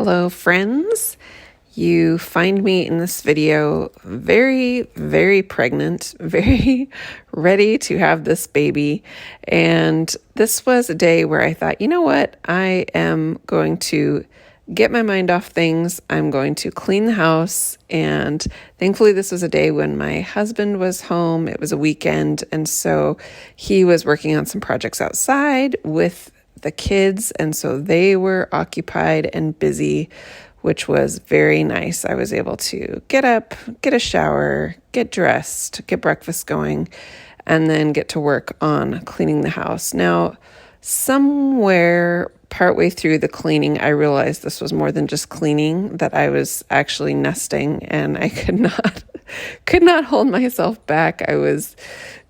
Hello, friends. You find me in this video very, very pregnant, very ready to have this baby. And this was a day where I thought, you know what? I am going to get my mind off things. I'm going to clean the house. And thankfully, this was a day when my husband was home. It was a weekend. And so he was working on some projects outside with the kids, and so they were occupied and busy, which was very nice. I was able to get up, get a shower, get dressed, get breakfast going, and then get to work on cleaning the house. Now, somewhere partway through the cleaning, I realized this was more than just cleaning, that I was actually nesting, and I could not hold myself back. I was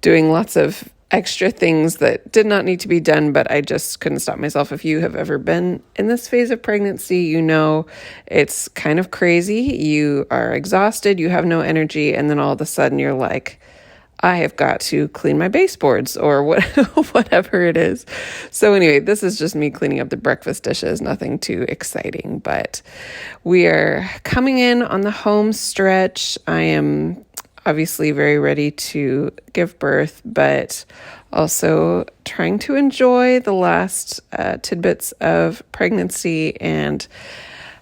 doing lots of extra things that did not need to be done, but I just couldn't stop myself. If you have ever been in this phase of pregnancy, you know it's kind of crazy. You are exhausted, you have no energy, and then all of a sudden you're like, I have got to clean my baseboards or whatever it is. So anyway, this is just me cleaning up the breakfast dishes, nothing too exciting, but we are coming in on the home stretch. I am obviously very ready to give birth, but also trying to enjoy the last tidbits of pregnancy and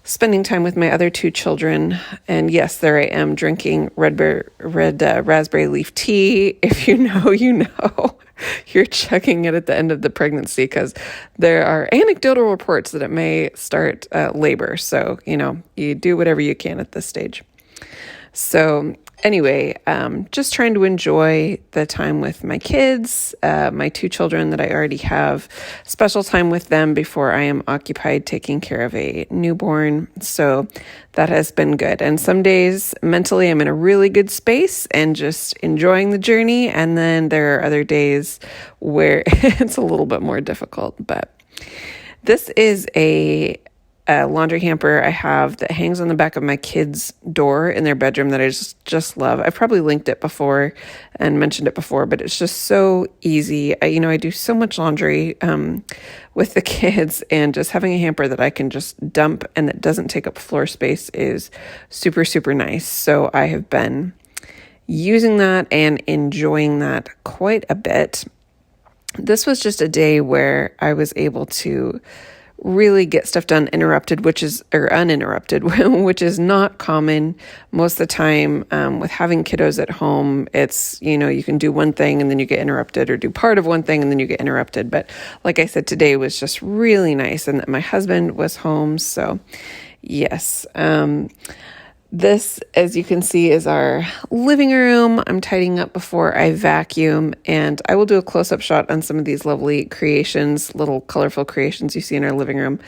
spending time with my other two children. And yes, there I am drinking red raspberry leaf tea. If you know, you know. You're checking it at the end of the pregnancy because there are anecdotal reports that it may start labor. So, you do whatever you can at this stage. So anyway, just trying to enjoy the time with my kids, my two children that I already have, special time with them before I am occupied taking care of a newborn. So that has been good. And some days mentally I'm in a really good space and just enjoying the journey. And then there are other days where it's a little bit more difficult. But this is a laundry hamper I have that hangs on the back of my kids' door in their bedroom that I just love. I've probably linked it before and mentioned it before, but it's just so easy. I do so much laundry with the kids, and just having a hamper that I can just dump and that doesn't take up floor space is super, super nice. So I have been using that and enjoying that quite a bit. This was just a day where I was able to really get stuff done uninterrupted, which is not common most of the time. With having kiddos at home, it's, you can do one thing and then you get interrupted, or do part of one thing and then you get interrupted. But like I said, today was just really nice, and that my husband was home. So yes, this, as you can see, is our living room. I'm tidying up before I vacuum, and I will do a close-up shot on some of these lovely creations, little colorful creations you see in our living room.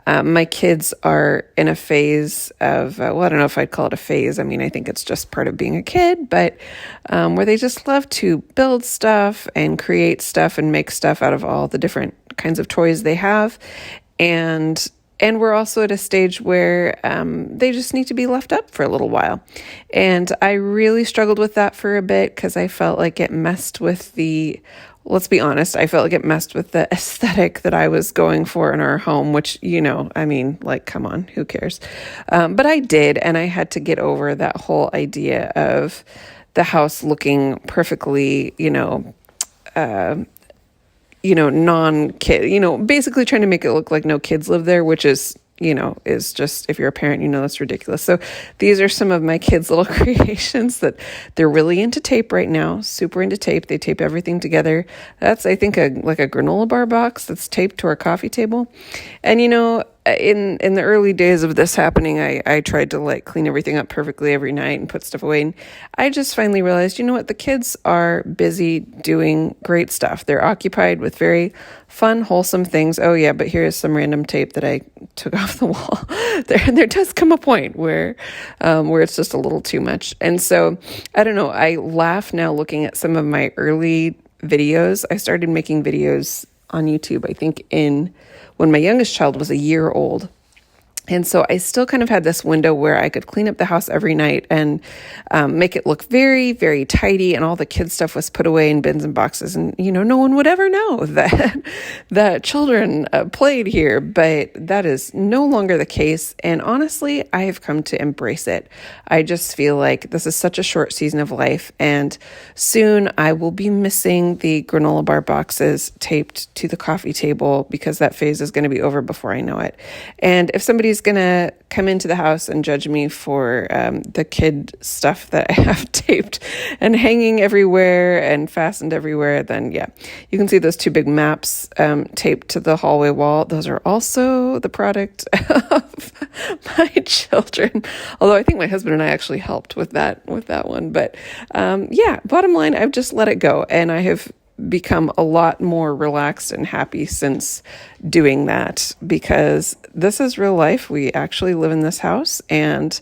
My kids are in a phase of, I don't know if I'd call it a phase. I think it's just part of being a kid, but where they just love to build stuff and create stuff and make stuff out of all the different kinds of toys they have. And we're also at a stage where they just need to be left up for a little while. And I really struggled with that for a bit because I felt like it messed with let's be honest, I felt like it messed with the aesthetic that I was going for in our home, which, come on, who cares? But I did, and I had to get over that whole idea of the house looking perfectly, non-kid, basically trying to make it look like no kids live there, which is just, if you're a parent, that's ridiculous. So these are some of my kids' little creations that they're really into tape right now, super into tape. They tape everything together. That's, I think, a granola bar box that's taped to our coffee table. And, in the early days of this happening, I tried to clean everything up perfectly every night and put stuff away. And I just finally realized, the kids are busy doing great stuff. They're occupied with very fun, wholesome things. Oh yeah, but here's some random tape that I took off the wall. There does come a point where it's just a little too much. And so, I don't know, I laugh now looking at some of my early videos. I started making videos on YouTube, I think when my youngest child was a year old. And so I still kind of had this window where I could clean up the house every night and make it look very, very tidy. And all the kids' stuff was put away in bins and boxes. And, no one would ever know that children played here. But that is no longer the case. And honestly, I have come to embrace it. I just feel like this is such a short season of life. And soon I will be missing the granola bar boxes taped to the coffee table because that phase is going to be over before I know it. And if somebody's going to come into the house and judge me for the kid stuff that I have taped and hanging everywhere and fastened everywhere, then yeah, you can see those two big maps taped to the hallway wall. Those are also the product of my children. Although I think my husband and I actually helped with that one. But yeah, bottom line, I've just let it go, and I have become a lot more relaxed and happy since doing that, because this is real life. We actually live in this house, and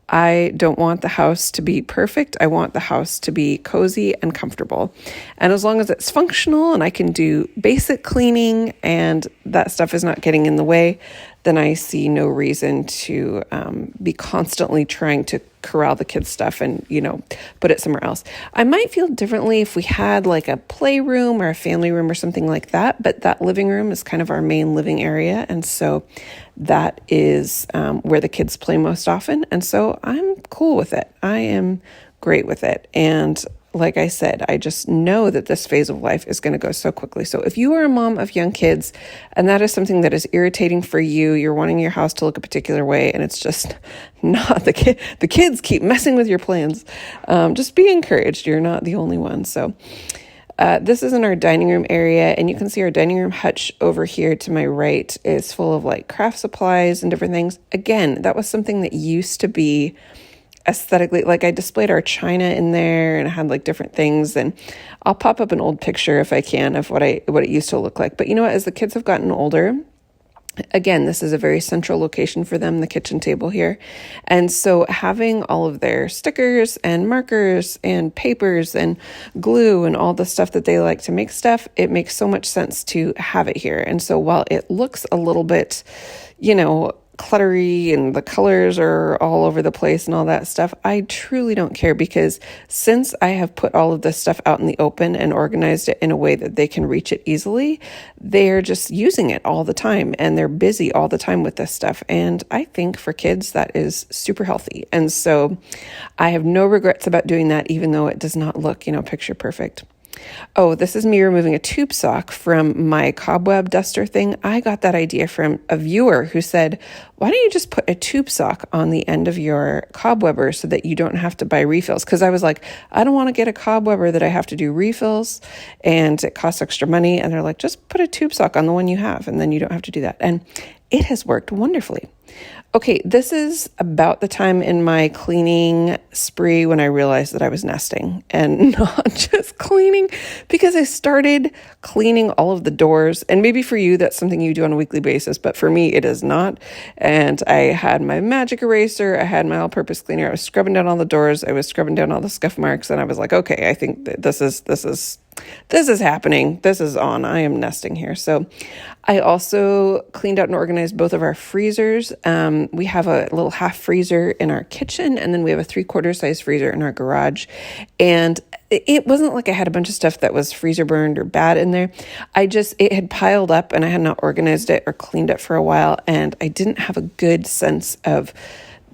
I don't want the house to be perfect. I want the house to be cozy and comfortable. And as long as it's functional and I can do basic cleaning and that stuff is not getting in the way, then I see no reason to be constantly trying to corral the kids' stuff and, put it somewhere else. I might feel differently if we had like a playroom or a family room or something like that, but that living room is kind of our main living area. And so that is where the kids play most often. And so I'm cool with it. I am great with it. And like I said, I just know that this phase of life is going to go so quickly. So if you are a mom of young kids and that is something that is irritating for you, you're wanting your house to look a particular way and it's just not the kids keep messing with your plans, just be encouraged. You're not the only one. So this is in our dining room area, and you can see our dining room hutch over here to my right is full of like craft supplies and different things. Again, that was something that used to be aesthetically, like I displayed our china in there and I had like different things, and I'll pop up an old picture if I can of what it used to look like. But you know what, as the kids have gotten older, again, this is a very central location for them, the kitchen table here. And so having all of their stickers and markers and papers and glue and all the stuff that they like to make stuff, it makes so much sense to have it here. And so while it looks a little bit, cluttery and the colors are all over the place and all that stuff, I truly don't care, because since I have put all of this stuff out in the open and organized it in a way that they can reach it easily, they're just using it all the time and they're busy all the time with this stuff. And I think for kids that is super healthy. And so I have no regrets about doing that, even though it does not look, picture perfect. Oh, this is me removing a tube sock from my cobweb duster thing. I got that idea from a viewer who said, why don't you just put a tube sock on the end of your cobwebber so that you don't have to buy refills? Because I was like, I don't want to get a cobwebber that I have to do refills and it costs extra money. And they're like, just put a tube sock on the one you have and then you don't have to do that. And it has worked wonderfully. Okay, this is about the time in my cleaning spree when I realized that I was nesting and not just cleaning, because I started cleaning all of the doors. And maybe for you, that's something you do on a weekly basis, but for me, it is not. And I had my magic eraser, I had my all-purpose cleaner, I was scrubbing down all the doors, I was scrubbing down all the scuff marks, and I was like, okay, I think that this is happening. This is on. I am nesting here. So I also cleaned out and organized both of our freezers. We have a little half freezer in our kitchen, and then we have a 3/4 size freezer in our garage. And it wasn't like I had a bunch of stuff that was freezer burned or bad in there. It had piled up and I had not organized it or cleaned it for a while. And I didn't have a good sense of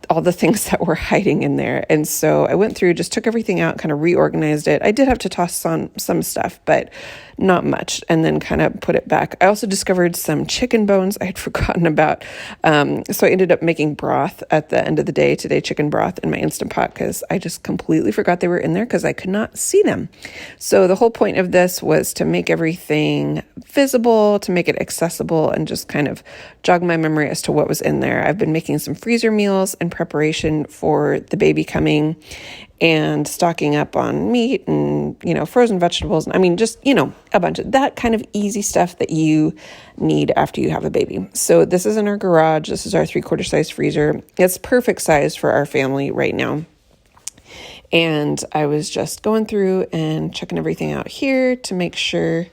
all the things that were hiding in there. And so I went through, just took everything out, kind of reorganized it. I did have to toss on some stuff, but not much, and then kind of put it back. I also discovered some chicken bones I had forgotten about. So I ended up making broth at the end of the day today, chicken broth in my Instant Pot, because I just completely forgot they were in there because I could not see them. So the whole point of this was to make everything visible, to make it accessible, and just kind of jog my memory as to what was in there. I've been making some freezer meals in preparation for the baby coming, and stocking up on meat and, frozen vegetables. I mean, just, a bunch of that kind of easy stuff that you need after you have a baby. So this is in our garage. This is our 3/4 size freezer. It's perfect size for our family right now. And I was just going through and checking everything out here to make sure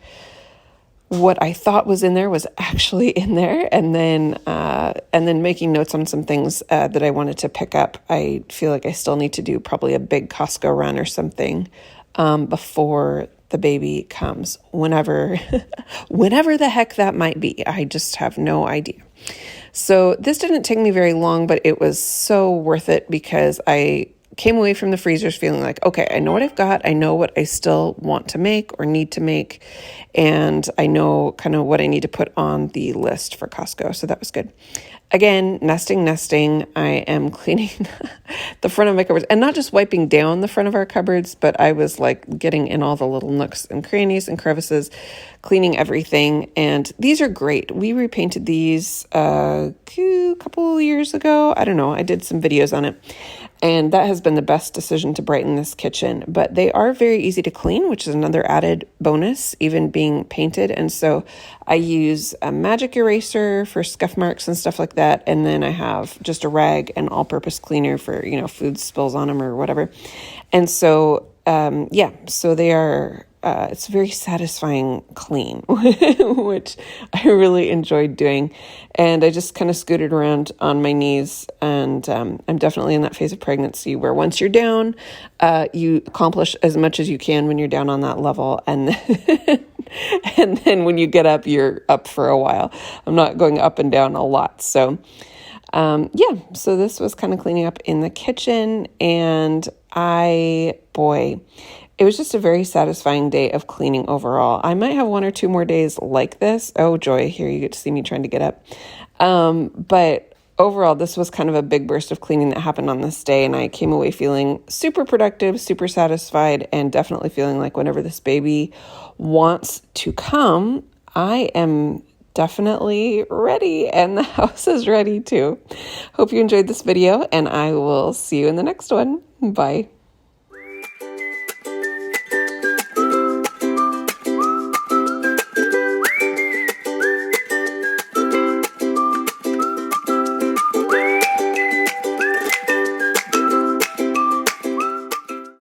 what I thought was in there was actually in there, and then making notes on some things that I wanted to pick up. I feel like I still need to do probably a big Costco run or something before the baby comes, whenever the heck that might be. I just have no idea. So this didn't take me very long, but it was so worth it because I came away from the freezers feeling like, okay, I know what I've got. I know what I still want to make or need to make. And I know kind of what I need to put on the list for Costco. So that was good. Again, nesting. I am cleaning the front of my cupboards and not just wiping down the front of our cupboards, but I was like getting in all the little nooks and crannies and crevices, cleaning everything. And these are great. We repainted these a couple years ago. I don't know. I did some videos on it. And that has been the best decision to brighten this kitchen. But they are very easy to clean, which is another added bonus, even being painted. And so I use a magic eraser for scuff marks and stuff like that. And then I have just a rag and all-purpose cleaner for, food spills on them or whatever. And so, so they are... it's very satisfying clean, which I really enjoyed doing. And I just kind of scooted around on my knees. And I'm definitely in that phase of pregnancy where once you're down, you accomplish as much as you can when you're down on that level. And and then when you get up, you're up for a while. I'm not going up and down a lot. So so this was kind of cleaning up in the kitchen. And it was just a very satisfying day of cleaning overall. I might have one or two more days like this. Oh, joy. Here you get to see me trying to get up. But overall, this was kind of a big burst of cleaning that happened on this day. And I came away feeling super productive, super satisfied, and definitely feeling like whenever this baby wants to come, I am definitely ready. And the house is ready too. Hope you enjoyed this video, and I will see you in the next one. Bye.